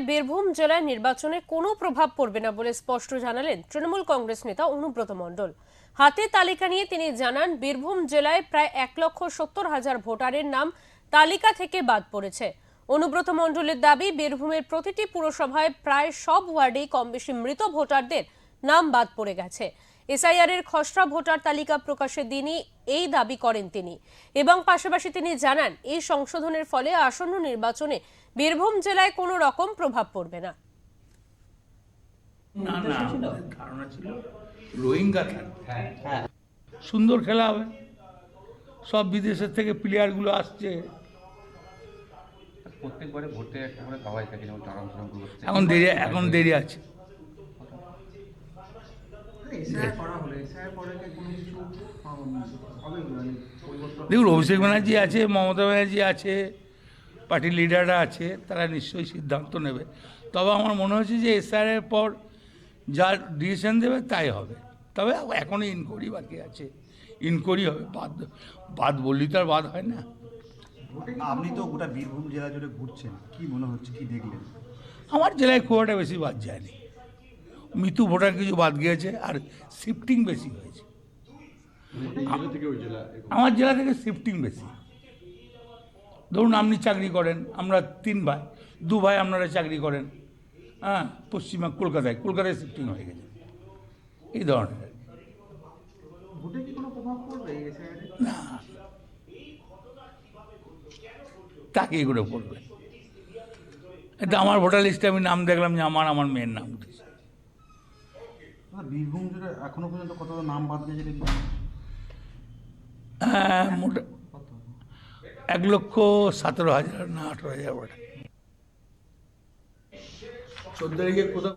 বীরভূম জেলায় নির্বাচনে কোনো প্রভাব পড়বে না বলে স্পষ্ট জানালেন তৃণমূল কংগ্রেস নেতা অনুব্রত মণ্ডল। হাতে তালিকা নিয়ে তিনি জানান, বীরভূম জেলায় প্রায় 1,70,000 ভোটারের নাম তালিকা থেকে বাদ পড়েছে। অনুব্রত মণ্ডলের দাবি, বীরভূমের প্রতিটি পুরসভায় প্রায় সব ওয়ার্ডেই কমবেশি মৃত ভোটারদের নাম বাদ পড়ে গেছে। এসআইআর এর খসড়া ভোটার তালিকা প্রকাশের দিনই এই দাবি করেন তিনি, এবং পাশাপাশি তিনি জানান, এই সংশোধনের ফলে আসন্ন নির্বাচনে বীরভূম জেলায় কোনো রকম প্রভাব পড়বে না। না না, ধারণা ছিল রোহিঙ্গা থাকবে। সুন্দর খেলা হবে, সব বিদেশের থেকে প্লেয়ারগুলো আসছে। প্রত্যেকবারে ভোটে একেবারে দাওয়াই থাকে, যেমন টানাগুলো হচ্ছে। এখন দেরি আছে। দেখুন, অভিষেক ব্যানার্জি আছে, মমতা ব্যানার্জি আছে, পার্টির লিডাররা আছে, তারা নিশ্চয়ই সিদ্ধান্ত নেবে। তবে আমার মনে হচ্ছে যে এসআইআর পর যা ডিসিশন দেবে তাই হবে। তবে এখনও ইনকোয়ারি বাকি আছে, ইনকোয়ারি হবে। বাদ বললেই তো আর বাদ হয় না। আপনি তো গোটা বীরভূম জেলা জুড়ে ঘুরছেন, কি মনে হচ্ছে, কি দেখলেন? আমার জেলায় খুব একটা বেশি বাদ যায়নি, মৃত্যু ভোটার কিছু বাদ গিয়েছে, আর শিফটিং বেশি হয়েছে। আমার জেলা থেকে শিফটিং বেশি। ধরুন, আপনি চাকরি করেন, আমরা 3 ভাই, 2 ভাই আপনারা চাকরি করেন, হ্যাঁ, পশ্চিমবঙ্গ কলকাতায় শিফটিং হয়ে গেছে, এই ধরনের। ভোটে কি কোনো প্রভাব পড়বে? না, তাকে করে পড়বে। এটা আমার ভোটার লিস্টে আমি নাম দেখলাম যে আমার মেয়ের নাম উঠেছে। বীরভূম জেলায় এখনো পর্যন্ত কত নাম বাদ গেছে? মোটা 1,17,000 না 18,000 14 তারিখে কোথাও